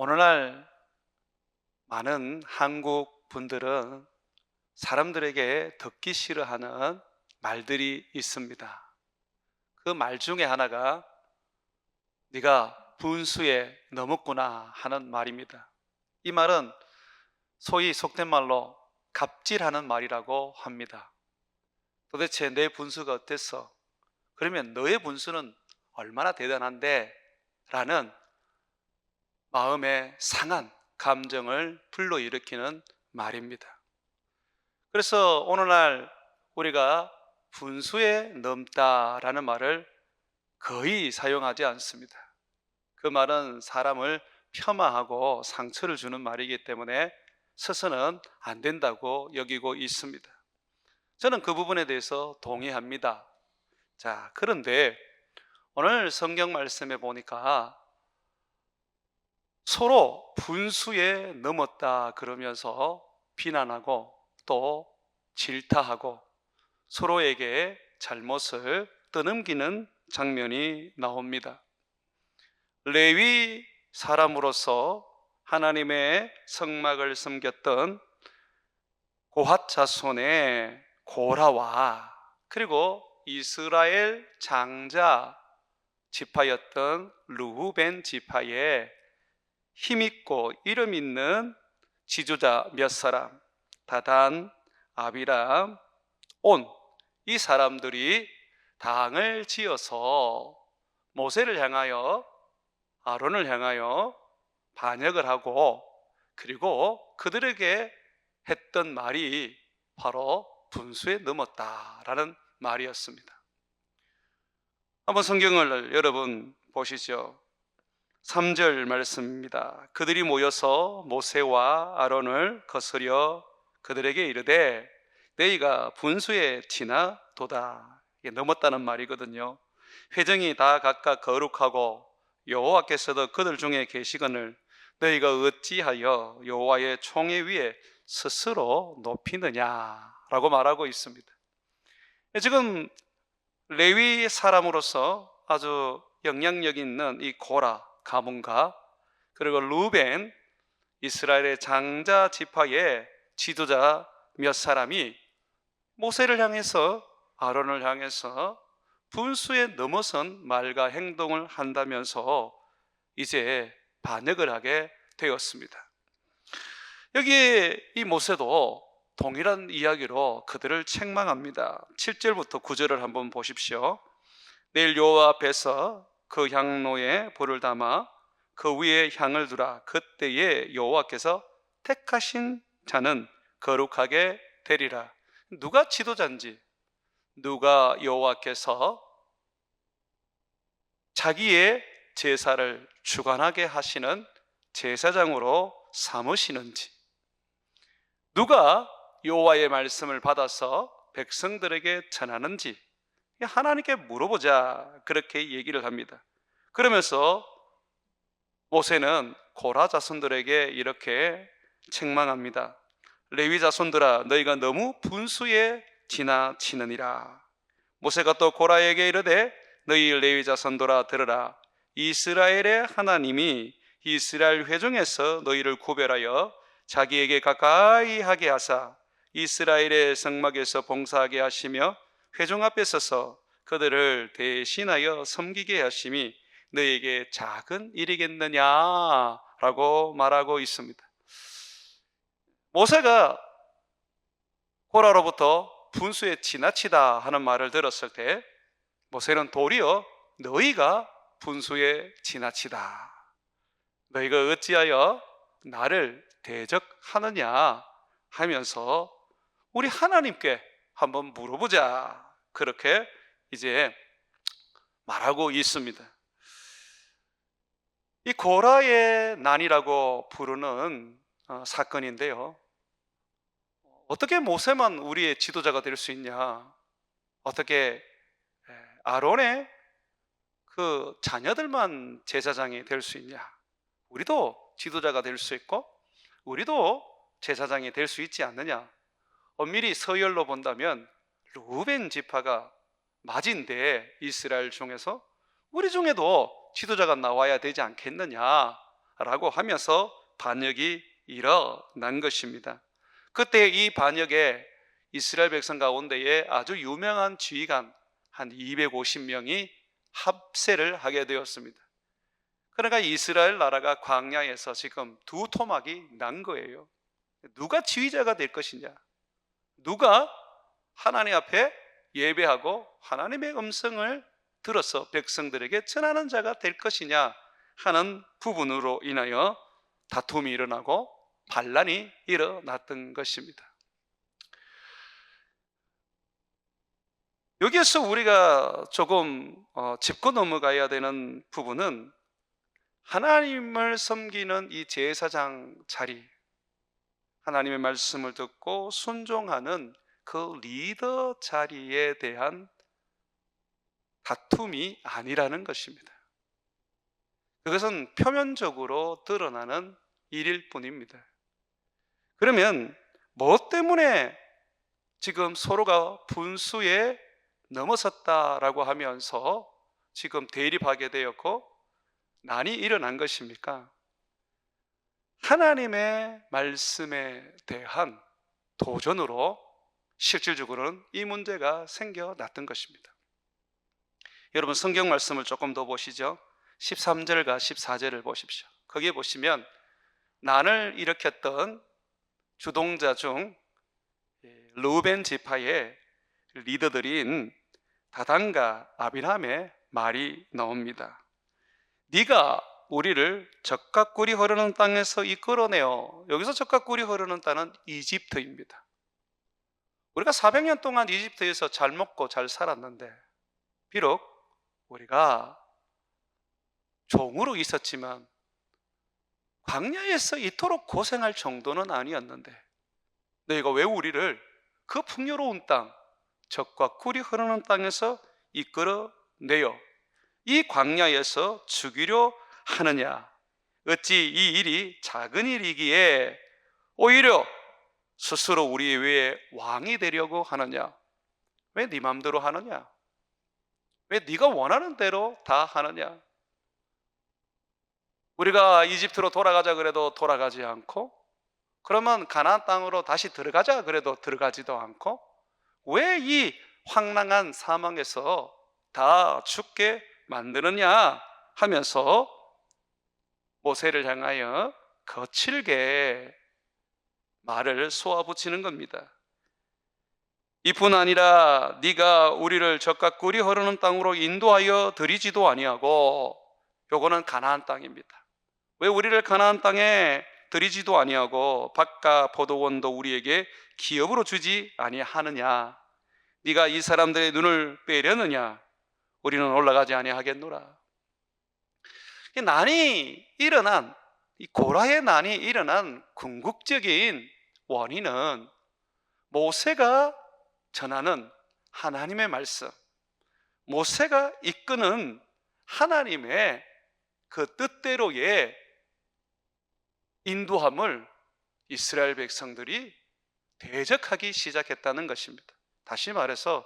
오늘날 많은 한국 분들은 사람들에게 듣기 싫어하는 말들이 있습니다. 그 말 중에 하나가 네가 분수에 넘었구나 하는 말입니다. 이 말은 소위 속된 말로 갑질하는 말이라고 합니다. 도대체 내 분수가 어땠어? 그러면 너의 분수는 얼마나 대단한데? 라는 마음의 상한 감정을 불러일으키는 말입니다. 그래서 오늘날 우리가 분수에 넘다라는 말을 거의 사용하지 않습니다. 그 말은 사람을 폄하하고 상처를 주는 말이기 때문에 써서는 안 된다고 여기고 있습니다. 저는 그 부분에 대해서 동의합니다. 자, 그런데 오늘 성경 말씀에 보니까 서로 분수에 넘었다 그러면서 비난하고 또 질타하고 서로에게 잘못을 떠넘기는 장면이 나옵니다. 레위 사람으로서 하나님의 성막을 섬겼던 고핫 자손의 고라와 그리고 이스라엘 장자 지파였던 르후벤 지파의 힘있고 이름 있는 지도자 몇 사람, 다단, 아비람, 온, 이 사람들이 당을 지어서 모세를 향하여, 아론을 향하여 반역을 하고, 그리고 그들에게 했던 말이 바로 분수에 넘었다라는 말이었습니다. 한번 성경을 여러분 보시죠. 3절 말씀입니다. 그들이 모여서 모세와 아론을 거스려 그들에게 이르되 너희가 분수에 지나도다. 이게 넘었다는 말이거든요. 회정이 다 각각 거룩하고 여호와께서도 그들 중에 계시거늘 너희가 어찌하여 여호와의 총회 위에 스스로 높이느냐라고 말하고 있습니다. 지금 레위 사람으로서 아주 영향력 있는 이 고라 가문과 그리고 루벤 이스라엘의 장자 지파의 지도자 몇 사람이 모세를 향해서 아론을 향해서 분수에 넘어선 말과 행동을 한다면서 이제 반역을 하게 되었습니다. 여기에 이 모세도 동일한 이야기로 그들을 책망합니다. 7절부터 9절을 한번 보십시오. 내일 여호와 앞에서 그 향로에 불을 담아 그 위에 향을 두라. 그때에 여호와께서 택하신 자는 거룩하게 되리라. 누가 지도자인지, 누가 여호와께서 자기의 제사를 주관하게 하시는 제사장으로 삼으시는지, 누가 여호와의 말씀을 받아서 백성들에게 전하는지 하나님께 물어보자, 그렇게 얘기를 합니다. 그러면서 모세는 고라 자손들에게 이렇게 책망합니다. 레위 자손들아, 너희가 너무 분수에 지나치느니라. 모세가 또 고라에게 이르되 너희 레위 자손들아 들으라. 이스라엘의 하나님이 이스라엘 회중에서 너희를 구별하여 자기에게 가까이 하게 하사 이스라엘의 성막에서 봉사하게 하시며 회중 앞에 서서 그들을 대신하여 섬기게 하심이 너에게 작은 일이겠느냐라고 말하고 있습니다. 모세가 고라로부터 분수에 지나치다 하는 말을 들었을 때 모세는 도리어 너희가 분수에 지나치다, 너희가 어찌하여 나를 대적하느냐 하면서 우리 하나님께 한번 물어보자, 그렇게 이제 말하고 있습니다. 이 고라의 난이라고 부르는 사건인데요, 어떻게 모세만 우리의 지도자가 될 수 있냐, 어떻게 아론의 그 자녀들만 제사장이 될 수 있냐, 우리도 지도자가 될 수 있고 우리도 제사장이 될 수 있지 않느냐. 엄밀히 서열로 본다면 르우벤 지파가 맞인데 이스라엘 중에서 우리 중에도 지도자가 나와야 되지 않겠느냐, 라고 하면서 반역이 일어난 것입니다. 그때 이 반역에 이스라엘 백성 가운데에 아주 유명한 지휘관 한 250명이 합세를 하게 되었습니다. 그러니까 이스라엘 나라가 광야에서 지금 두 토막이 난 거예요. 누가 지휘자가 될 것이냐, 누가 하나님 앞에 예배하고 하나님의 음성을 들어서 백성들에게 전하는 자가 될 것이냐 하는 부분으로 인하여 다툼이 일어나고 반란이 일어났던 것입니다. 여기에서 우리가 조금 짚고 넘어가야 되는 부분은 하나님을 섬기는 이 제사장 자리, 하나님의 말씀을 듣고 순종하는 그 리더 자리에 대한 다툼이 아니라는 것입니다. 그것은 표면적으로 드러나는 일일 뿐입니다. 그러면 뭐 때문에 지금 서로가 분수에 넘어섰다라고 하면서 지금 대립하게 되었고 난이 일어난 것입니까? 하나님의 말씀에 대한 도전으로 실질적으로는 이 문제가 생겨났던 것입니다. 여러분 성경 말씀을 조금 더 보시죠. 13절과 14절을 보십시오. 거기에 보시면 난을 일으켰던 주동자 중 르우벤 지파의 리더들인 다단과 아비람의 말이 나옵니다. 네가 우리를 젖과 꿀이 흐르는 땅에서 이끌어내어, 여기서 젖과 꿀이 흐르는 땅은 이집트입니다. 우리가 400년 동안 이집트에서 잘 먹고 잘 살았는데 비록 우리가 종으로 있었지만 광야에서 이토록 고생할 정도는 아니었는데 너희가 왜 우리를 그 풍요로운 땅, 젖과 꿀이 흐르는 땅에서 이끌어내어 이 광야에서 죽이려 하느냐? 어찌 이 일이 작은 일이기에 오히려 스스로 우리 위에 왕이 되려고 하느냐? 왜 네 마음대로 하느냐? 왜 네가 원하는 대로 다 하느냐? 우리가 이집트로 돌아가자 그래도 돌아가지 않고, 그러면 가나안 땅으로 다시 들어가자 그래도 들어가지도 않고, 왜 이 황량한 사망에서 다 죽게 만드느냐 하면서 모세를 향하여 거칠게 말을 쏘아붙이는 겁니다. 이뿐 아니라 네가 우리를 젖과 꿀이 흐르는 땅으로 인도하여 들이지도 아니하고, 요거는 가나안 땅입니다. 왜 우리를 가나안 땅에 들이지도 아니하고 밭과 포도원도 우리에게 기업으로 주지 아니하느냐? 네가 이 사람들의 눈을 빼려느냐? 우리는 올라가지 아니하겠노라. 난이 일어난, 이 고라의 난이 일어난 궁극적인 원인은 모세가 전하는 하나님의 말씀, 모세가 이끄는 하나님의 그 뜻대로의 인도함을 이스라엘 백성들이 대적하기 시작했다는 것입니다. 다시 말해서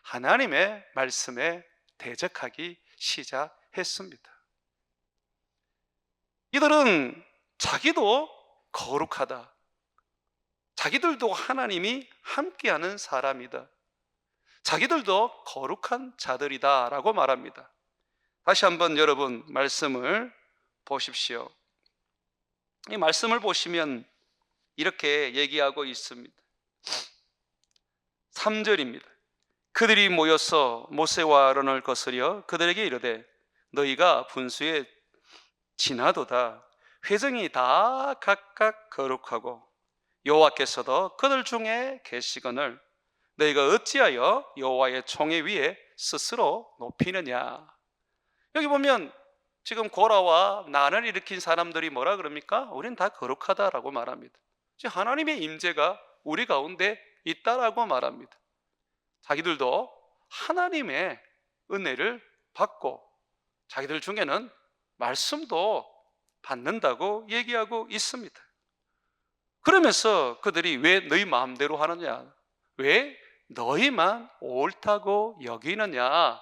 하나님의 말씀에 대적하기 시작했습니다. 이들은 자기도 거룩하다, 자기들도 하나님이 함께하는 사람이다, 자기들도 거룩한 자들이다 라고 말합니다. 다시 한번 여러분 말씀을 보십시오. 이 말씀을 보시면 이렇게 얘기하고 있습니다. 3절입니다. 그들이 모여서 모세와 아론을 거스려 그들에게 이르되 너희가 분수에 지나도다. 회중이 다 각각 거룩하고 여호와께서도 그들 중에 계시거늘 너희가 어찌하여 여호와의 총회 위에 스스로 높이느냐. 여기 보면 지금 고라와 난을 일으킨 사람들이 뭐라 그럽니까? 우린 다 거룩하다라고 말합니다. 하나님의 임재가 우리 가운데 있다라고 말합니다. 자기들도 하나님의 은혜를 받고 자기들 중에는 말씀도 받는다고 얘기하고 있습니다. 그러면서 그들이 왜 너희 마음대로 하느냐, 왜 너희만 옳다고 여기느냐라고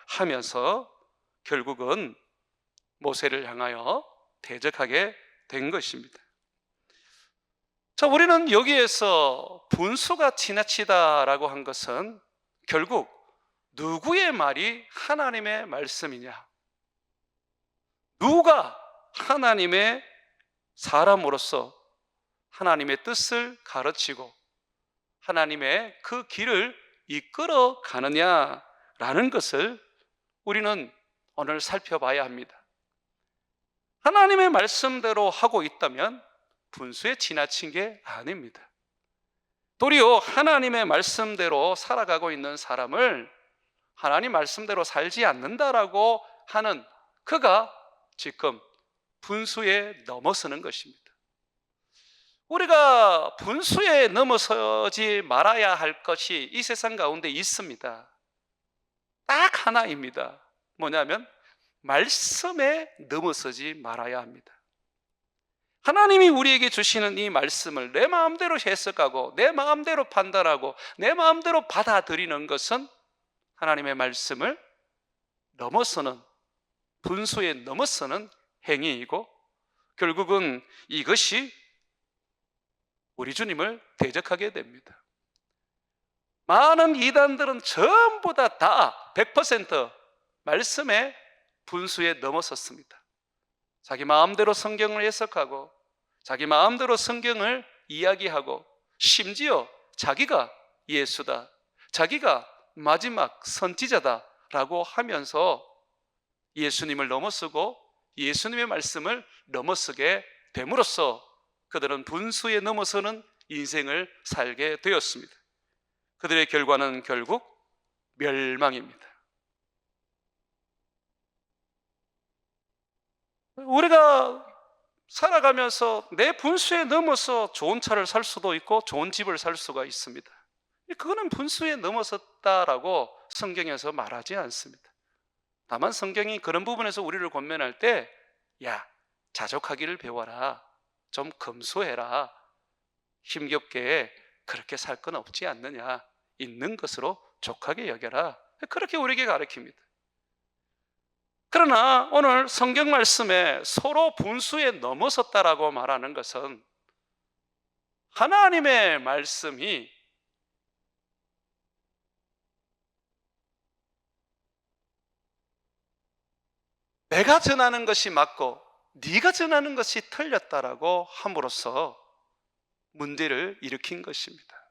하면서 결국은 모세를 향하여 대적하게 된 것입니다. 자, 우리는 여기에서 분수가 지나치다라고 한 것은 결국 누구의 말이 하나님의 말씀이냐? 누가 하나님의 사람으로서 하나님의 뜻을 가르치고 하나님의 그 길을 이끌어 가느냐라는 것을 우리는 오늘 살펴봐야 합니다. 하나님의 말씀대로 하고 있다면 분수에 지나친 게 아닙니다. 도리어 하나님의 말씀대로 살아가고 있는 사람을 하나님 말씀대로 살지 않는다라고 하는 그가 지금 분수에 넘어서는 것입니다. 우리가 분수에 넘어서지 말아야 할 것이 이 세상 가운데 있습니다. 딱 하나입니다. 뭐냐면 말씀에 넘어서지 말아야 합니다. 하나님이 우리에게 주시는 이 말씀을 내 마음대로 해석하고 내 마음대로 판단하고 내 마음대로 받아들이는 것은 하나님의 말씀을 넘어서는, 분수에 넘어서는 행위이고 결국은 이것이 우리 주님을 대적하게 됩니다. 많은 이단들은 전부 다 100% 말씀의 분수에 넘어섰습니다. 자기 마음대로 성경을 해석하고 자기 마음대로 성경을 이야기하고 심지어 자기가 예수다, 자기가 마지막 선지자다라고 하면서 예수님을 넘어서고 예수님의 말씀을 넘어서게 됨으로써 그들은 분수에 넘어서는 인생을 살게 되었습니다. 그들의 결과는 결국 멸망입니다. 우리가 살아가면서 내 분수에 넘어서 좋은 차를 살 수도 있고 좋은 집을 살 수가 있습니다. 그거는 분수에 넘어섰다라고 성경에서 말하지 않습니다. 다만 성경이 그런 부분에서 우리를 권면할 때, 야, 자족하기를 배워라, 좀 검소해라, 힘겹게 그렇게 살 건 없지 않느냐, 있는 것으로 족하게 여겨라, 그렇게 우리에게 가르칩니다. 그러나 오늘 성경 말씀에 서로 분수에 넘어섰다라고 말하는 것은 하나님의 말씀이 내가 전하는 것이 맞고 네가 전하는 것이 틀렸다라고 함으로써 문제를 일으킨 것입니다.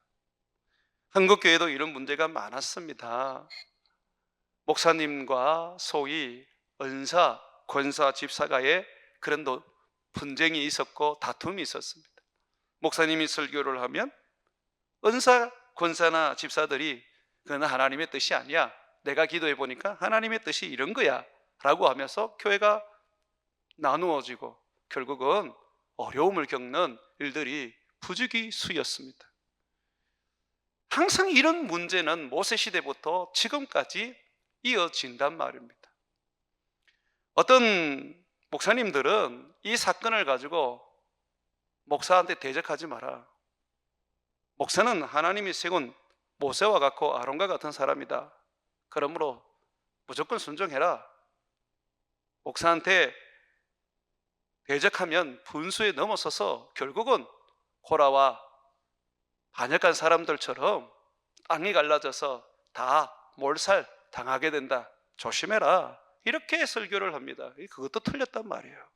한국교회도 이런 문제가 많았습니다. 목사님과 소위 은사, 권사, 집사가의 그런 분쟁이 있었고 다툼이 있었습니다. 목사님이 설교를 하면 은사, 권사나 집사들이 그건 하나님의 뜻이 아니야, 내가 기도해 보니까 하나님의 뜻이 이런 거야 라고 하면서 교회가 나누어지고 결국은 어려움을 겪는 일들이 부지기수였습니다. 항상 이런 문제는 모세시대부터 지금까지 이어진단 말입니다. 어떤 목사님들은 이 사건을 가지고 목사한테 대적하지 마라, 목사는 하나님이 세운 모세와 같고 아론과 같은 사람이다, 그러므로 무조건 순종해라, 목사한테 대적하면 분수에 넘어서서 결국은 코라와 반역한 사람들처럼 땅이 갈라져서 다 몰살 당하게 된다, 조심해라, 이렇게 설교를 합니다. 그것도 틀렸단 말이에요.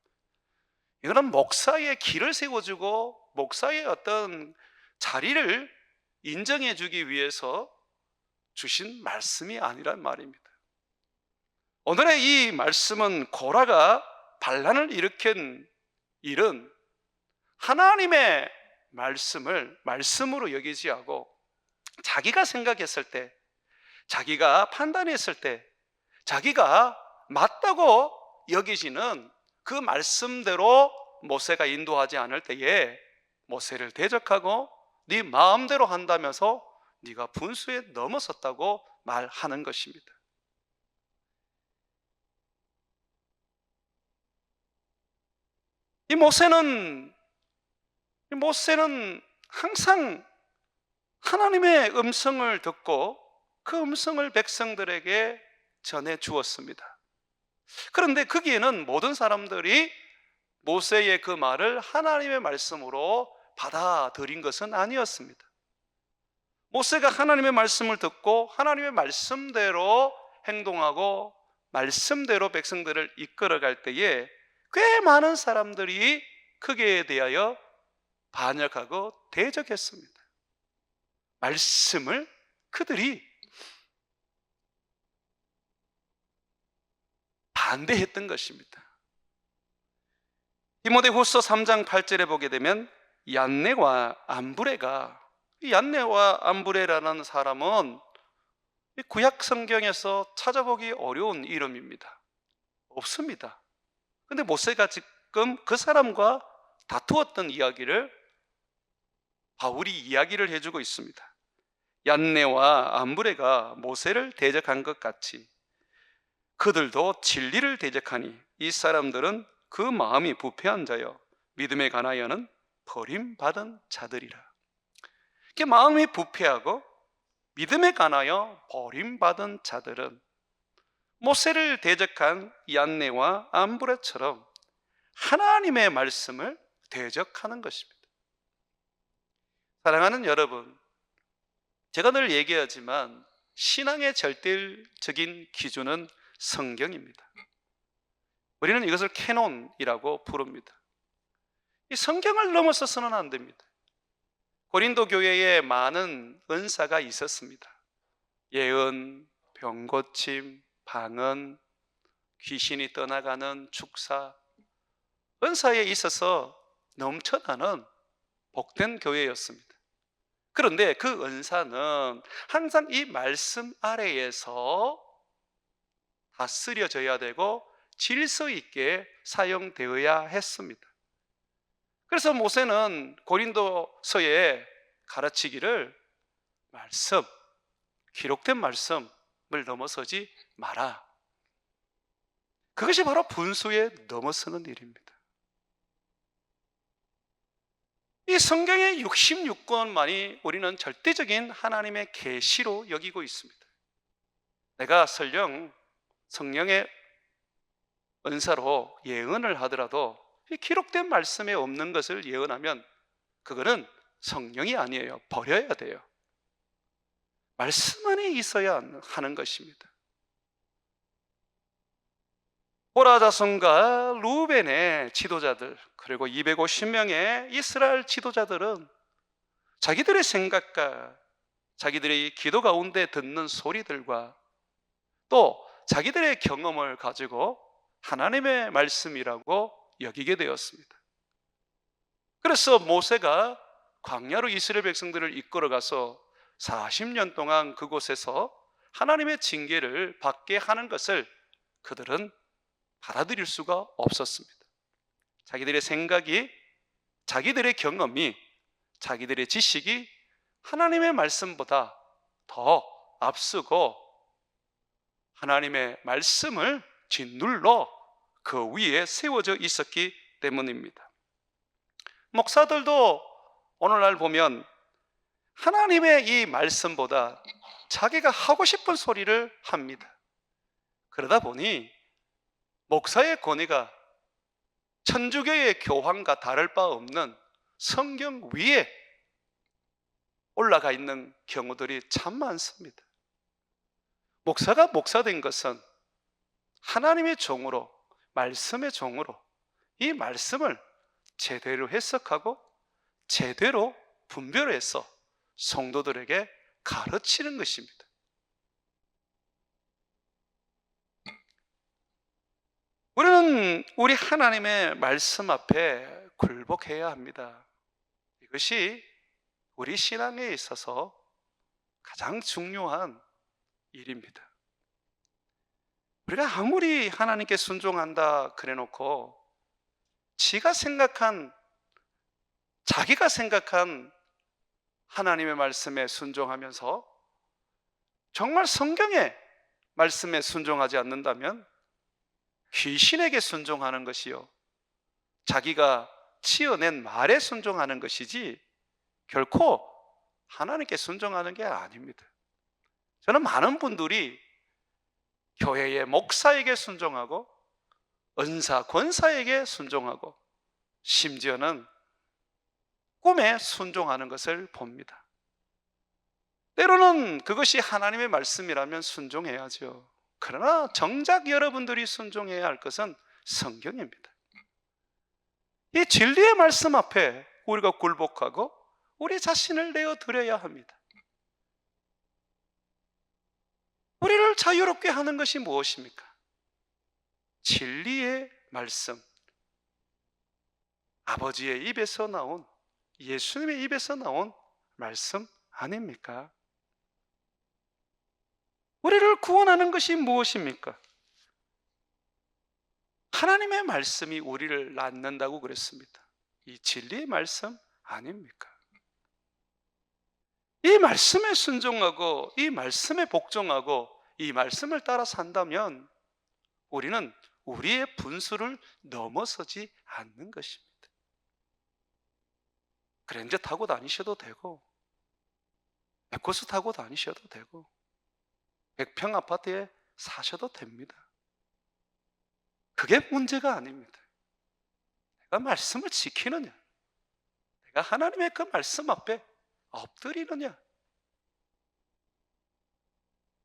이거는 목사의 길을 세워주고 목사의 어떤 자리를 인정해 주기 위해서 주신 말씀이 아니란 말입니다. 오늘의 이 말씀은 고라가 반란을 일으킨 일은 하나님의 말씀을 말씀으로 여기지 않고 자기가 생각했을 때, 자기가 판단했을 때, 자기가 맞다고 여기지는 그 말씀대로 모세가 인도하지 않을 때에 모세를 대적하고 네 마음대로 한다면서 네가 분수에 넘어섰다고 말하는 것입니다. 이 모세는 항상 하나님의 음성을 듣고 그 음성을 백성들에게 전해 주었습니다. 그런데 거기에는 모든 사람들이 모세의 그 말을 하나님의 말씀으로 받아들인 것은 아니었습니다. 모세가 하나님의 말씀을 듣고 하나님의 말씀대로 행동하고 말씀대로 백성들을 이끌어갈 때에 꽤 많은 사람들이 그에 대하여 반역하고 대적했습니다. 말씀을 그들이 반대했던 것입니다. 디모데후서 3장 8절에 보게 되면 얀네와 안브레가, 이 얀네와 안브레라는 사람은 구약 성경에서 찾아보기 어려운 이름입니다. 없습니다. 근데 모세가 지금 그 사람과 다투었던 이야기를 바울이 이야기를 해주고 있습니다. 얀네와 안브레가 모세를 대적한 것 같이 그들도 진리를 대적하니 이 사람들은 그 마음이 부패한 자여 믿음에 관하여는 버림받은 자들이라. 이렇게 마음이 부패하고 믿음에 관하여 버림받은 자들은 모세를 대적한 얀네와 안브레처럼 하나님의 말씀을 대적하는 것입니다. 사랑하는 여러분, 제가 늘 얘기하지만 신앙의 절대적인 기준은 성경입니다. 우리는 이것을 캐논이라고 부릅니다. 이 성경을 넘어서서는 안 됩니다. 고린도 교회에 많은 은사가 있었습니다. 예언, 병고침, 방언, 귀신이 떠나가는 축사, 은사에 있어서 넘쳐나는 복된 교회였습니다. 그런데 그 은사는 항상 이 말씀 아래에서 다스려져야 되고 질서 있게 사용되어야 했습니다. 그래서 모세는 고린도서에 가르치기를 말씀, 기록된 말씀을 넘어서지 마라. 그것이 바로 분수에 넘어서는 일입니다. 이 성경의 66권만이 우리는 절대적인 하나님의 계시로 여기고 있습니다. 내가 설령 성령의 은사로 예언을 하더라도 이 기록된 말씀에 없는 것을 예언하면 그거는 성령이 아니에요. 버려야 돼요. 말씀 안에 있어야 하는 것입니다. 고라 자손과 루벤의 지도자들, 그리고 250명의 이스라엘 지도자들은 자기들의 생각과 자기들의 기도 가운데 듣는 소리들과 또 자기들의 경험을 가지고 하나님의 말씀이라고 여기게 되었습니다. 그래서 모세가 광야로 이스라엘 백성들을 이끌어가서 40년 동안 그곳에서 하나님의 징계를 받게 하는 것을 그들은 받아들일 수가 없었습니다. 자기들의 생각이, 자기들의 경험이, 자기들의 지식이 하나님의 말씀보다 더 앞서고 하나님의 말씀을 짓눌러 그 위에 세워져 있었기 때문입니다. 목사들도 오늘날 보면 하나님의 이 말씀보다 자기가 하고 싶은 소리를 합니다. 그러다 보니 목사의 권위가 천주교의 교황과 다를 바 없는 성경 위에 올라가 있는 경우들이 참 많습니다. 목사가 목사된 것은 하나님의 종으로, 말씀의 종으로 이 말씀을 제대로 해석하고 제대로 분별해서 성도들에게 가르치는 것입니다. 우리는 우리 하나님의 말씀 앞에 굴복해야 합니다. 이것이 우리 신앙에 있어서 가장 중요한 일입니다. 우리가 아무리 하나님께 순종한다 그래 놓고 자기가 생각한 하나님의 말씀에 순종하면서 정말 성경의 말씀에 순종하지 않는다면 귀신에게 순종하는 것이요, 자기가 지어낸 말에 순종하는 것이지 결코 하나님께 순종하는 게 아닙니다. 저는 많은 분들이 교회의 목사에게 순종하고 은사, 권사에게 순종하고 심지어는 꿈에 순종하는 것을 봅니다. 때로는 그것이 하나님의 말씀이라면 순종해야죠. 그러나 정작 여러분들이 순종해야 할 것은 성경입니다. 이 진리의 말씀 앞에 우리가 굴복하고 우리 자신을 내어드려야 합니다. 우리를 자유롭게 하는 것이 무엇입니까? 진리의 말씀, 아버지의 입에서 나온, 예수님의 입에서 나온 말씀 아닙니까? 우리를 구원하는 것이 무엇입니까? 하나님의 말씀이 우리를 낳는다고 그랬습니다. 이 진리의 말씀 아닙니까? 이 말씀에 순종하고 이 말씀에 복종하고 이 말씀을 따라 산다면 우리는 우리의 분수를 넘어서지 않는 것입니다. 그랜저 타고 다니셔도 되고 에코스 타고 다니셔도 되고 100평 아파트에 사셔도 됩니다. 그게 문제가 아닙니다. 내가 말씀을 지키느냐, 내가 하나님의 그 말씀 앞에 엎드리느냐,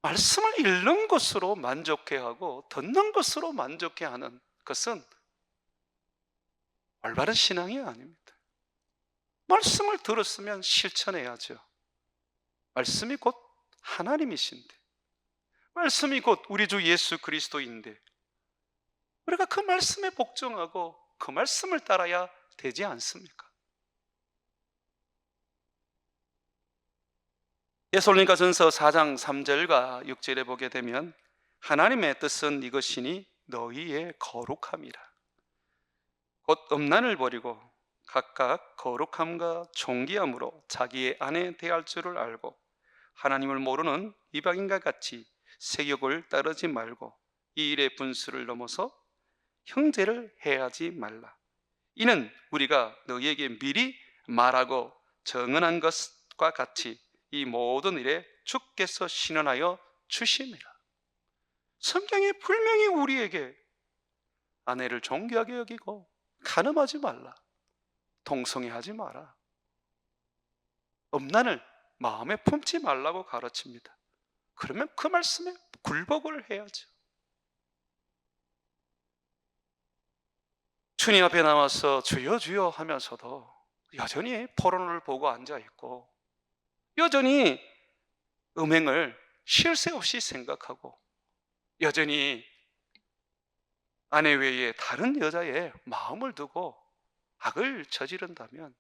말씀을 읽는 것으로 만족해하고 듣는 것으로 만족해하는 것은 올바른 신앙이 아닙니다. 말씀을 들었으면 실천해야죠. 말씀이 곧 하나님이신데, 말씀이 곧 우리 주 예수 그리스도인데 우리가 그 말씀에 복종하고 그 말씀을 따라야 되지 않습니까? 데살로니가전서 4장 3절과 6절에 보게 되면 하나님의 뜻은 이것이니 너희의 거룩함이라. 곧 음란을 버리고 각각 거룩함과 존귀함으로 자기의 아내 대할 줄을 알고 하나님을 모르는 이방인과 같이 세욕을 따르지 말고 이 일의 분수를 넘어서 형제를 해하지 말라. 이는 우리가 너희에게 미리 말하고 정언한 것과 같이 이 모든 일에 주께서 신원하여 주심이라. 성경이 분명히 우리에게 아내를 존귀하게 여기고 간음하지 말라, 동성애하지 마라, 음란을 마음에 품지 말라고 가르칩니다. 그러면 그 말씀에 굴복을 해야죠. 주님 앞에 나와서 주여 주여 하면서도 여전히 포르노를 보고 앉아있고 여전히 음행을 쉴 새 없이 생각하고 여전히 아내 외에 다른 여자의 마음을 두고 악을 저지른다면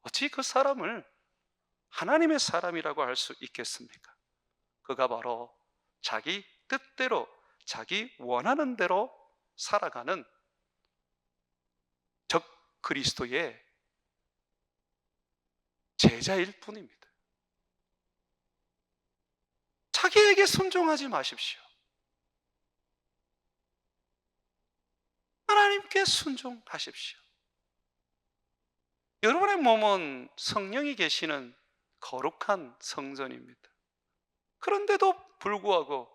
어찌 그 사람을 하나님의 사람이라고 할 수 있겠습니까? 그가 바로 자기 뜻대로 자기 원하는 대로 살아가는 적 그리스도의 제자일 뿐입니다. 자기에게 순종하지 마십시오. 하나님께 순종하십시오. 여러분의 몸은 성령이 계시는 거룩한 성전입니다. 그런데도 불구하고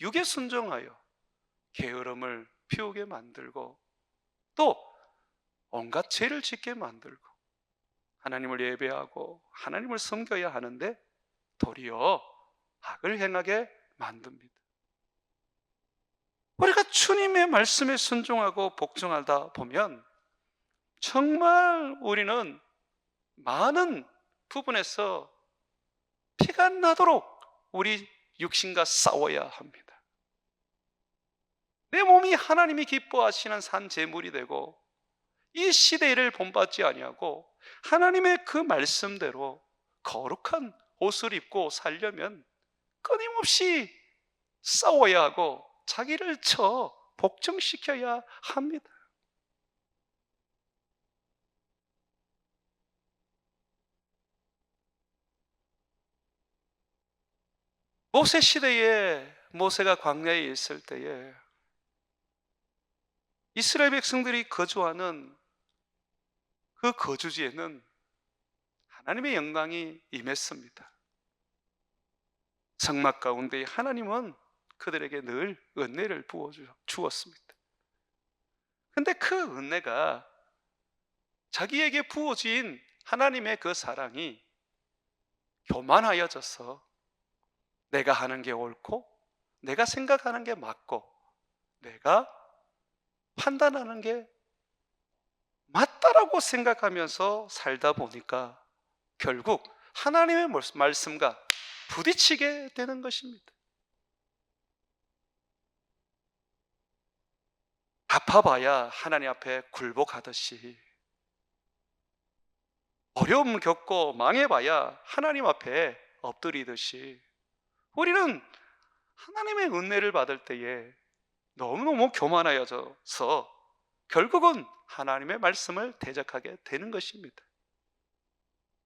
육에 순종하여 게으름을 피우게 만들고 또 온갖 죄를 짓게 만들고 하나님을 예배하고 하나님을 섬겨야 하는데 도리어 악을 행하게 만듭니다. 우리가 주님의 말씀에 순종하고 복종하다 보면 정말 우리는 많은 부분에서 피가 나도록 우리 육신과 싸워야 합니다. 내 몸이 하나님이 기뻐하시는 산 제물이 되고 이 시대를 본받지 아니하고 하나님의 그 말씀대로 거룩한 옷을 입고 살려면 끊임없이 싸워야 하고 자기를 쳐 복종시켜야 합니다. 모세 시대에 모세가 광야에 있을 때에 이스라엘 백성들이 거주하는 그 거주지에는 하나님의 영광이 임했습니다. 성막 가운데 하나님은 그들에게 늘 은혜를 부어 주었습니다. 근데 그 은혜가 자기에게 부어진 하나님의 그 사랑이 교만하여져서 내가 하는 게 옳고 내가 생각하는 게 맞고 내가 판단하는 게 맞다라고 생각하면서 살다 보니까 결국 하나님의 말씀과 부딪히게 되는 것입니다. 아파봐야 하나님 앞에 굴복하듯이, 어려움 겪고 망해봐야 하나님 앞에 엎드리듯이, 우리는 하나님의 은혜를 받을 때에 너무너무 교만하여져서 결국은 하나님의 말씀을 대적하게 되는 것입니다.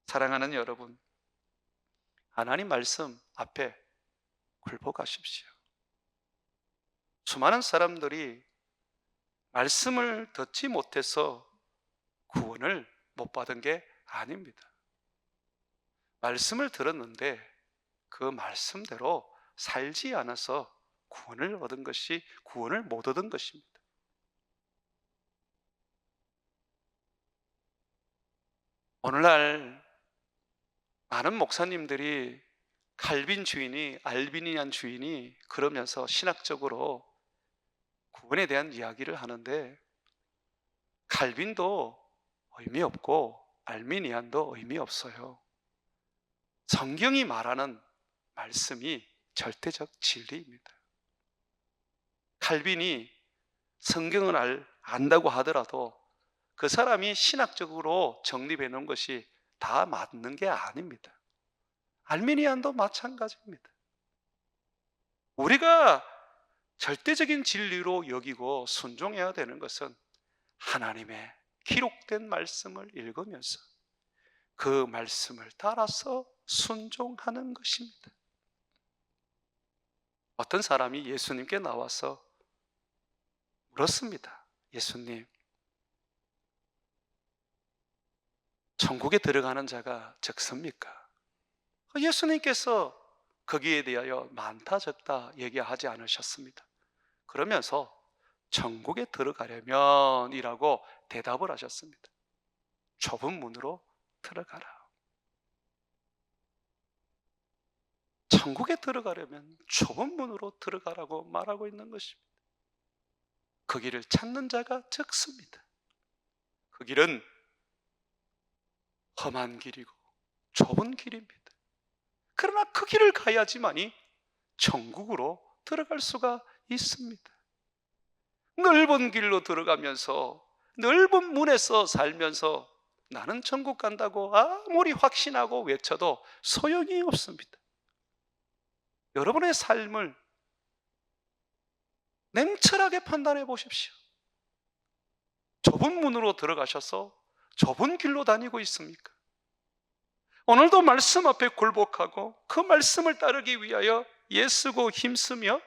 사랑하는 여러분, 하나님 말씀 앞에 굴복하십시오. 수많은 사람들이 말씀을 듣지 못해서 구원을 못 받은 게 아닙니다. 말씀을 들었는데 그 말씀대로 살지 않아서 구원을 못 얻은 것입니다. 오늘날 많은 목사님들이 칼빈 주인이, 알비니안 주인이 그러면서 신학적으로 구원에 대한 이야기를 하는데, 칼빈도 의미 없고 알미니안도 의미 없어요. 성경이 말하는 말씀이 절대적 진리입니다. 칼빈이 성경을 안다고 하더라도 그 사람이 신학적으로 정립해 놓은 것이 다 맞는 게 아닙니다. 알미니안도 마찬가지입니다. 우리가 절대적인 진리로 여기고 순종해야 되는 것은 하나님의 기록된 말씀을 읽으면서 그 말씀을 따라서 순종하는 것입니다. 어떤 사람이 예수님께 나와서 물었습니다. 예수님, 천국에 들어가는 자가 적습니까? 예수님께서 거기에 대하여 많다 적다 얘기하지 않으셨습니다. 그러면서 천국에 들어가려면 이라고 대답을 하셨습니다. 좁은 문으로 들어가라. 천국에 들어가려면 좁은 문으로 들어가라고 말하고 있는 것입니다. 그 길을 찾는 자가 적습니다. 그 길은 험한 길이고 좁은 길입니다. 그러나 그 길을 가야지만이 천국으로 들어갈 수가 있습니다. 넓은 길로 들어가면서 넓은 문에서 살면서 나는 천국 간다고 아무리 확신하고 외쳐도 소용이 없습니다. 여러분의 삶을 냉철하게 판단해 보십시오. 좁은 문으로 들어가셔서 좁은 길로 다니고 있습니까? 오늘도 말씀 앞에 굴복하고 그 말씀을 따르기 위하여 애쓰고 힘쓰며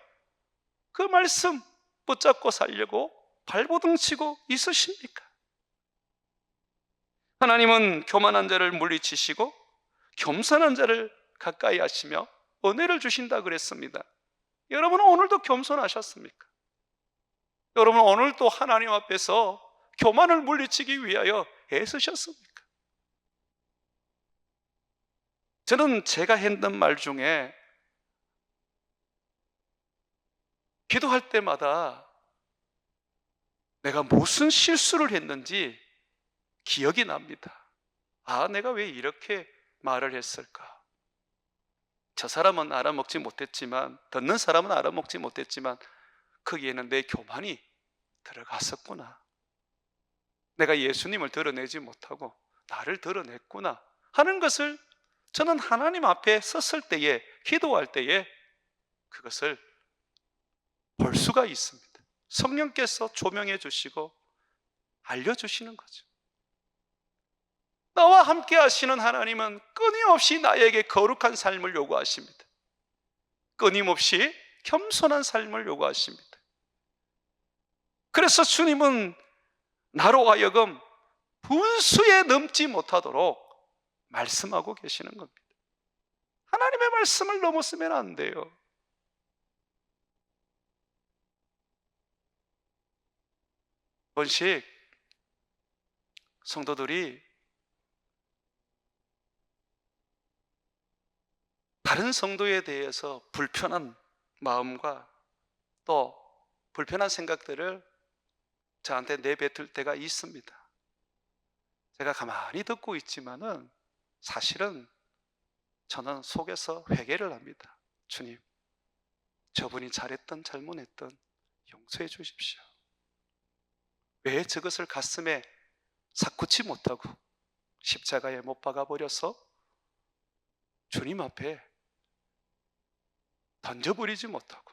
그 말씀 붙잡고 살려고 발버둥 치고 있으십니까? 하나님은 교만한 자를 물리치시고 겸손한 자를 가까이 하시며 은혜를 주신다 그랬습니다. 여러분은 오늘도 겸손하셨습니까? 여러분은 오늘도 하나님 앞에서 교만을 물리치기 위하여 애쓰셨습니까? 저는 제가 했던 말 중에 기도할 때마다 내가 무슨 실수를 했는지 기억이 납니다. 내가 왜 이렇게 말을 했을까? 저 사람은 알아먹지 못했지만, 듣는 사람은 알아먹지 못했지만 거기에는 내 교만이 들어갔었구나. 내가 예수님을 드러내지 못하고 나를 드러냈구나 하는 것을 저는 하나님 앞에 섰을 때에, 기도할 때에 그것을 볼 수가 있습니다. 성령께서 조명해 주시고 알려주시는 거죠. 나와 함께 하시는 하나님은 끊임없이 나에게 거룩한 삶을 요구하십니다. 끊임없이 겸손한 삶을 요구하십니다. 그래서 주님은 나로 하여금 분수에 넘지 못하도록 말씀하고 계시는 겁니다. 하나님의 말씀을 넘었으면 안 돼요. 번씩 성도들이 다른 성도에 대해서 불편한 마음과 또 불편한 생각들을 저한테 내뱉을 때가 있습니다. 제가 가만히 듣고 있지만은 사실은 저는 속에서 회개를 합니다. 주님, 저분이 잘했던 잘못했던 용서해 주십시오. 왜 저것을 가슴에 삭구치 못하고 십자가에 못 박아 버려서 주님 앞에 던져버리지 못하고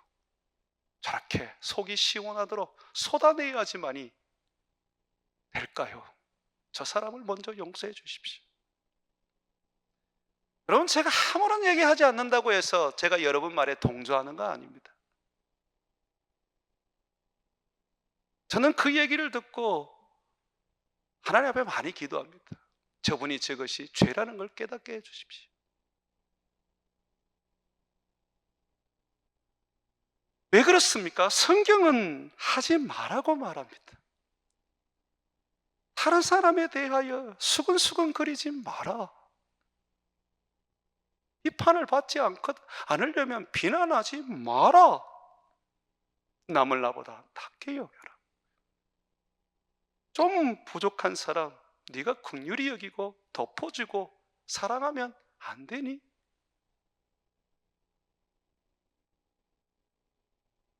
저렇게 속이 시원하도록 쏟아내야지만이 될까요? 저 사람을 먼저 용서해 주십시오. 여러분, 제가 아무런 얘기하지 않는다고 해서 제가 여러분 말에 동조하는 거 아닙니다. 저는 그 얘기를 듣고 하나님 앞에 많이 기도합니다. 저분이 저것이 죄라는 걸 깨닫게 해 주십시오. 왜 그렇습니까? 성경은 하지 말라고 말합니다. 다른 사람에 대하여 수근수근 거리지 마라. 비판을 받지 않으려면 비난하지 마라. 남을 나보다 낫게 여겨라. 좀 부족한 사람 네가 긍휼히 여기고 덮어주고 사랑하면 안 되니?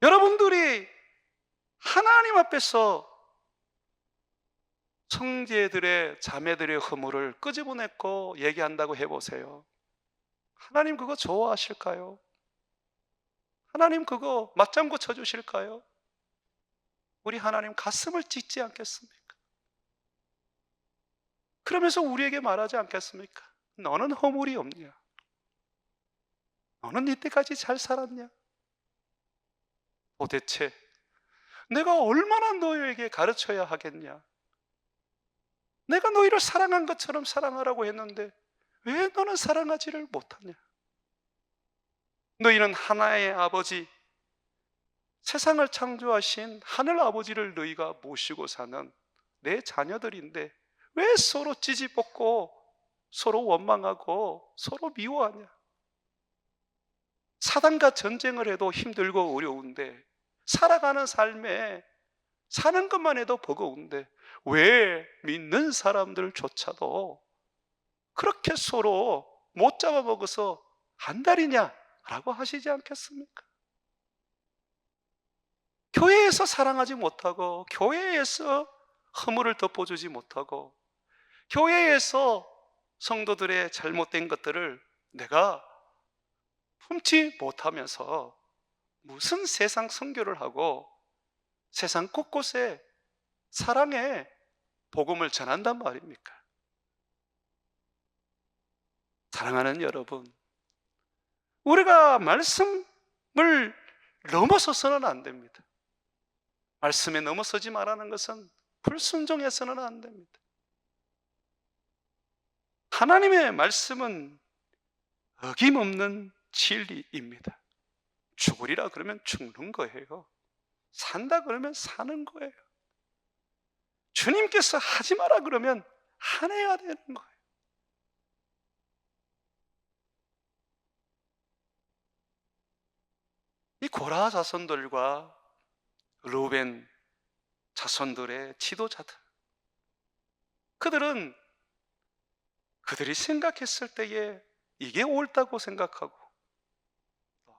여러분들이 하나님 앞에서 형제들의 자매들의 허물을 끄집어냈고 얘기한다고 해보세요. 하나님 그거 좋아하실까요? 하나님 그거 맞장구 쳐주실까요? 우리 하나님 가슴을 찢지 않겠습니까? 그러면서 우리에게 말하지 않겠습니까? 너는 허물이 없냐? 너는 이때까지 잘 살았냐? 도대체 내가 얼마나 너희에게 가르쳐야 하겠냐? 내가 너희를 사랑한 것처럼 사랑하라고 했는데 왜 너는 사랑하지를 못하냐? 너희는 하나의 아버지, 세상을 창조하신 하늘 아버지를 너희가 모시고 사는 내 자녀들인데 왜 서로 찌집볶고 서로 원망하고 서로 미워하냐? 사단과 전쟁을 해도 힘들고 어려운데 살아가는 삶에 사는 것만 해도 버거운데 왜 믿는 사람들조차도 그렇게 서로 못 잡아먹어서 한달이냐? 라고 하시지 않겠습니까? 교회에서 사랑하지 못하고 교회에서 허물을 덮어주지 못하고 교회에서 성도들의 잘못된 것들을 내가 품지 못하면서 무슨 세상 선교를 하고 세상 곳곳에 사랑의 복음을 전한단 말입니까? 사랑하는 여러분, 우리가 말씀을 넘어서서는 안 됩니다. 말씀에 넘어서지 말라는 것은 불순종해서는 안 됩니다. 하나님의 말씀은 어김없는 진리입니다. 죽으리라 그러면 죽는 거예요. 산다 그러면 사는 거예요. 주님께서 하지 마라 그러면 안 해야 되는 거예요. 이 고라 자손들과 루벤 자손들의 지도자들, 그들은 그들이 생각했을 때에 이게 옳다고 생각하고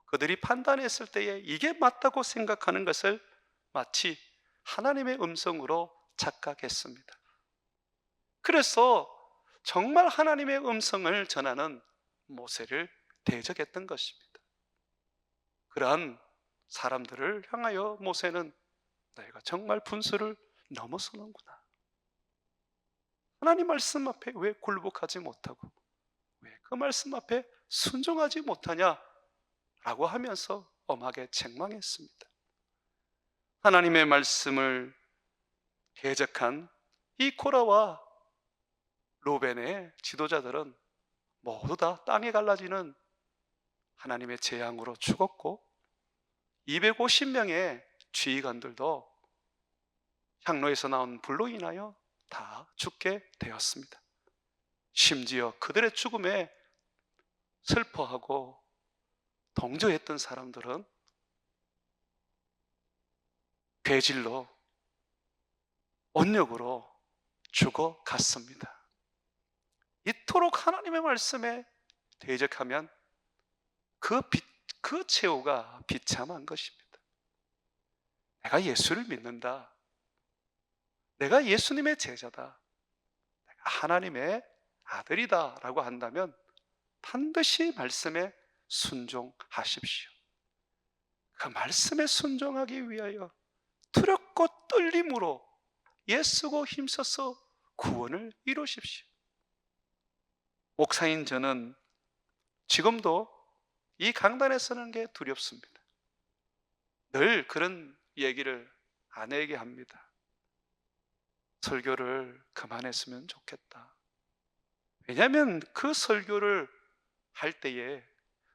그들이 판단했을 때에 이게 맞다고 생각하는 것을 마치 하나님의 음성으로 착각했습니다. 그래서 정말 하나님의 음성을 전하는 모세를 대적했던 것입니다. 그러한 사람들을 향하여 모세는 너희가 정말 분수를 넘어서는구나. 하나님 말씀 앞에 왜 굴복하지 못하고 왜 그 말씀 앞에 순종하지 못하냐? 라고 하면서 엄하게 책망했습니다. 하나님의 말씀을 대적한 이 코라와 루벤의 지도자들은 모두 다 땅에 갈라지는 하나님의 재앙으로 죽었고 250명의 지휘관들도 향로에서 나온 불로 인하여 다 죽게 되었습니다. 심지어 그들의 죽음에 슬퍼하고 동조했던 사람들은 괴질로 온역으로 죽어갔습니다. 이토록 하나님의 말씀에 대적하면 그 최후가 비참한 것입니다. 내가 예수를 믿는다, 내가 예수님의 제자다, 내가 하나님의 아들이다 라고 한다면 반드시 말씀에 순종하십시오. 그 말씀에 순종하기 위하여 두렵고 떨림으로 애쓰고 힘써서 구원을 이루십시오. 목사인 저는 지금도 이 강단에 서는 게 두렵습니다. 늘 그런 얘기를 아내에게 합니다. 설교를 그만했으면 좋겠다. 왜냐하면 그 설교를 할 때에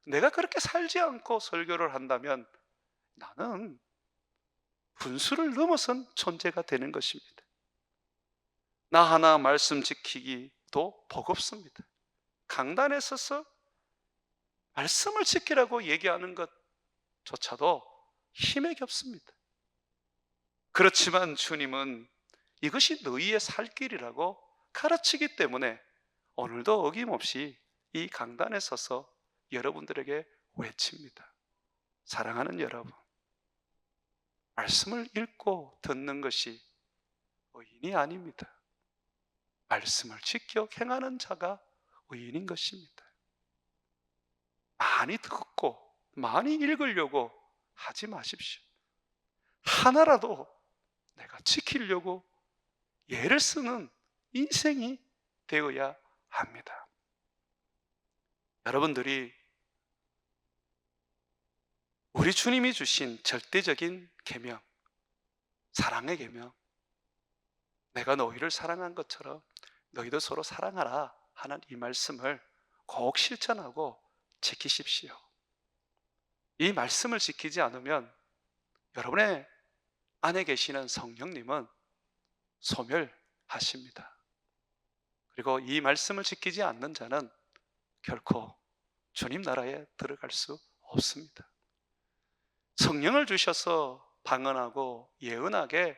내가 그렇게 살지 않고 설교를 한다면 나는 분수를 넘어선 존재가 되는 것입니다. 나 하나 말씀 지키기도 버겁습니다. 강단에 서서 말씀을 지키라고 얘기하는 것조차도 힘에 겹습니다. 그렇지만 주님은 이것이 너희의 살 길이라고 가르치기 때문에 오늘도 어김없이 이 강단에 서서 여러분들에게 외칩니다. 사랑하는 여러분, 말씀을 읽고 듣는 것이 의인이 아닙니다. 말씀을 지켜 행하는 자가 의인인 것입니다. 많이 듣고 많이 읽으려고 하지 마십시오. 하나라도 내가 지키려고 애를 쓰는 인생이 되어야 합니다. 여러분들이 우리 주님이 주신 절대적인 계명, 사랑의 계명, 내가 너희를 사랑한 것처럼 너희도 서로 사랑하라 하는 이 말씀을 꼭 실천하고 지키십시오. 이 말씀을 지키지 않으면 여러분의 안에 계시는 성령님은 소멸하십니다. 그리고 이 말씀을 지키지 않는 자는 결코 주님 나라에 들어갈 수 없습니다. 성령을 주셔서 방언하고 예언하게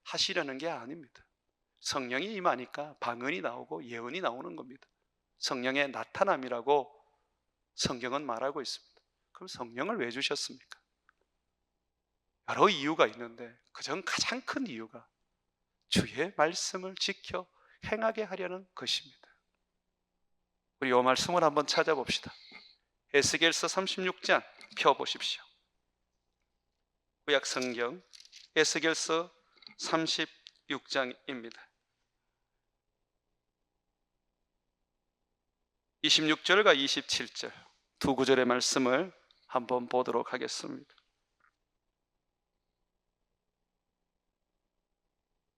하시려는 게 아닙니다. 성령이 임하니까 방언이 나오고 예언이 나오는 겁니다. 성령의 나타남이라고 성경은 말하고 있습니다. 그럼 성령을 왜 주셨습니까? 여러 이유가 있는데 그중 가장 큰 이유가 주의 말씀을 지켜 행하게 하려는 것입니다. 우리 이 말씀을 한번 찾아봅시다. 에스겔서 36장 펴보십시오. 구약 성경 에스겔서 36장입니다. 26절과 27절 두 구절의 말씀을 한번 보도록 하겠습니다.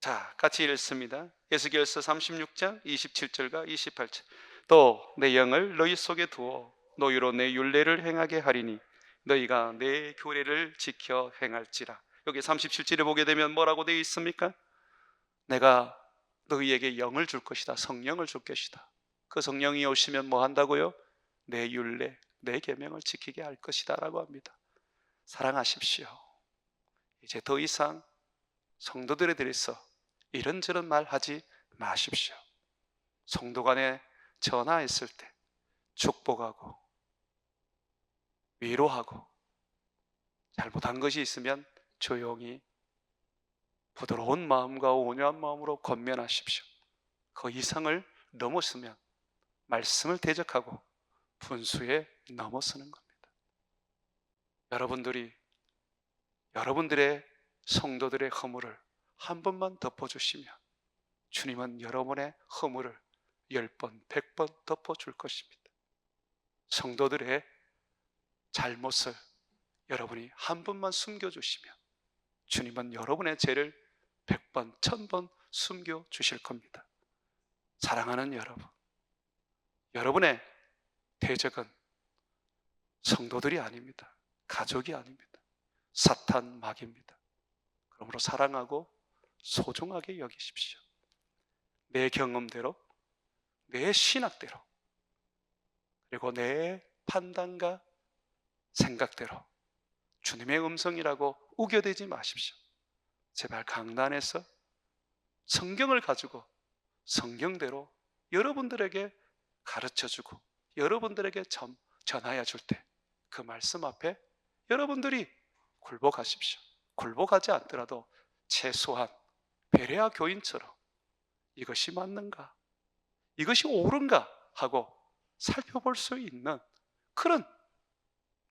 자, 같이 읽습니다. 에스겔서 36장 27절과 28절. 또 내 영을 너희 속에 두어 너희로 내 율례를 행하게 하리니 너희가 내 규례를 지켜 행할지라. 여기 37절에 보게 되면 뭐라고 되어 있습니까? 내가 너희에게 영을 줄 것이다. 성령을 줄 것이다. 그 성령이 오시면 뭐 한다고요? 내 율례, 내 계명을 지키게 할 것이다 라고 합니다. 사랑하십시오. 이제 더 이상 성도들에 대해서 이런저런 말 하지 마십시오. 성도 간에 전화했을 때 축복하고 위로하고 잘못한 것이 있으면 조용히 부드러운 마음과 온유한 마음으로 권면하십시오. 그 이상을 넘었으면 말씀을 대적하고 분수에 넘어서는 겁니다. 여러분들이 여러분들의 성도들의 허물을 한 번만 덮어주시면 주님은 여러분의 허물을 10번, 100번 덮어줄 것입니다. 성도들의 잘못을 여러분이 한 번만 숨겨주시면 주님은 여러분의 죄를 100번, 1000번 숨겨주실 겁니다. 사랑하는 여러분, 여러분의 대적은 성도들이 아닙니다. 가족이 아닙니다. 사탄 마귀입니다. 그러므로 사랑하고 소중하게 여기십시오. 내 경험대로, 내 신학대로, 그리고 내 판단과 생각대로 주님의 음성이라고 우겨대지 마십시오. 제발 강단에서 성경을 가지고 성경대로 여러분들에게 가르쳐주고 여러분들에게 전하여 줄 때 그 말씀 앞에 여러분들이 굴복하십시오. 굴복하지 않더라도 최소한 베레아 교인처럼 이것이 맞는가, 이것이 옳은가 하고 살펴볼 수 있는 그런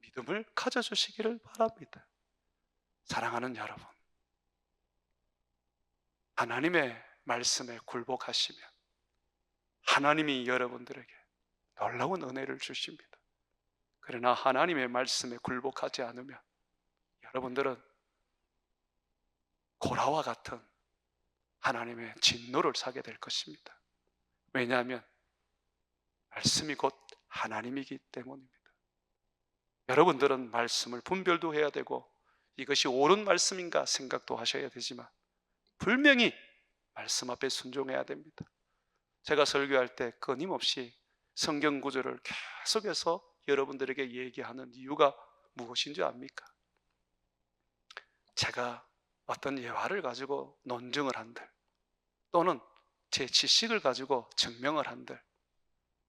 믿음을 가져주시기를 바랍니다. 사랑하는 여러분, 하나님의 말씀에 굴복하시면 하나님이 여러분들에게 놀라운 은혜를 주십니다. 그러나 하나님의 말씀에 굴복하지 않으면 여러분들은 고라와 같은 하나님의 진노를 사게 될 것입니다. 왜냐하면 말씀이 곧 하나님이기 때문입니다. 여러분들은 말씀을 분별도 해야 되고 이것이 옳은 말씀인가 생각도 하셔야 되지만 분명히 말씀 앞에 순종해야 됩니다. 제가 설교할 때 끊임없이 성경 구절을 계속해서 여러분들에게 얘기하는 이유가 무엇인 줄 압니까? 제가 어떤 예화를 가지고 논증을 한들 또는 제 지식을 가지고 증명을 한들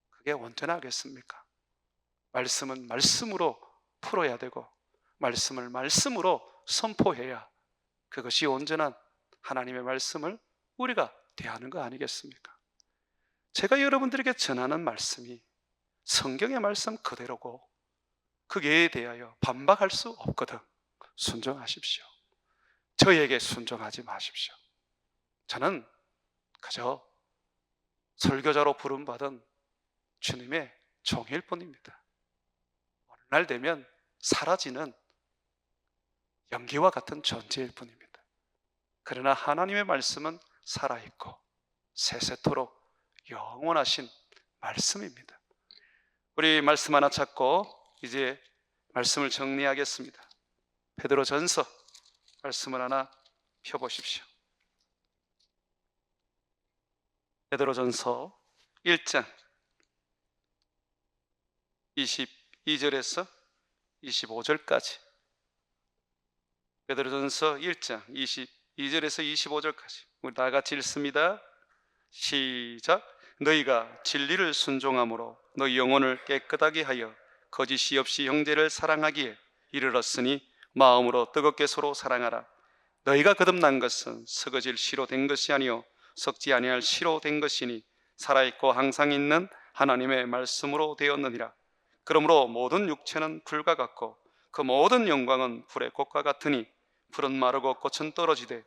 그게 온전하겠습니까? 말씀은 말씀으로 풀어야 되고 말씀을 말씀으로 선포해야 그것이 온전한 하나님의 말씀을 우리가 대하는 거 아니겠습니까? 제가 여러분들에게 전하는 말씀이 성경의 말씀 그대로고 그에 대하여 반박할 수 없거든 순종하십시오. 저에게 순종하지 마십시오. 저는 그저 설교자로 부름받은 주님의 종일 뿐입니다. 어느 날 되면 사라지는 연기와 같은 존재일 뿐입니다. 그러나 하나님의 말씀은 살아있고 세세토록 영원하신 말씀입니다. 우리 말씀 하나 찾고 이제 말씀을 정리하겠습니다. 베드로전서 말씀을 하나 펴보십시오. 베드로전서 1장 22절에서 25절까지 베드로전서 1장 22절에서 25절까지 우리 다 같이 읽습니다. 시작. 너희가 진리를 순종함으로 너희 영혼을 깨끗하게 하여 거짓이 없이 형제를 사랑하기에 이르렀으니 마음으로 뜨겁게 서로 사랑하라. 너희가 거듭난 것은 썩어질 씨로 된 것이 아니요 썩지 아니할 씨로 된 것이니 살아있고 항상 있는 하나님의 말씀으로 되었느니라. 그러므로 모든 육체는 불과 같고 그 모든 영광은 불의 꽃과 같으니 풀은 마르고 꽃은 떨어지되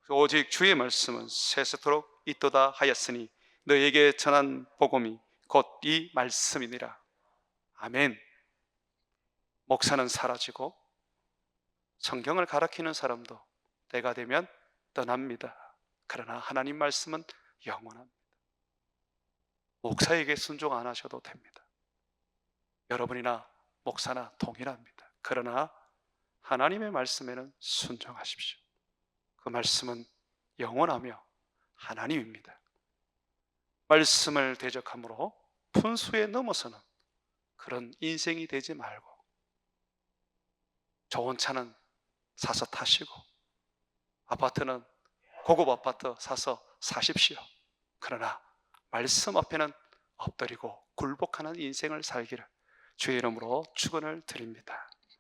오직 주의 말씀은 세세토록 있도다 하였으니 너희에게 전한 복음이 곧 이 말씀이니라. 아멘. 목사는 사라지고 성경을 가르치는 사람도 때가 되면 떠납니다. 그러나 하나님 말씀은 영원합니다. 목사에게 순종 안 하셔도 됩니다. 여러분이나 목사나 동일합니다. 그러나 하나님의 말씀에는 순종하십시오. 그 말씀은 영원하며 하나님입니다. 말씀을 대적함으로 분수에 넘어서는 그런 인생이 되지 말고 좋은 차는 사서 타시고 아파트는 고급 아파트 사서 사십시오. 그러나 말씀 앞에는 엎드리고 굴복하는 인생을 살기를 주의 이름으로 축원을 드립니다.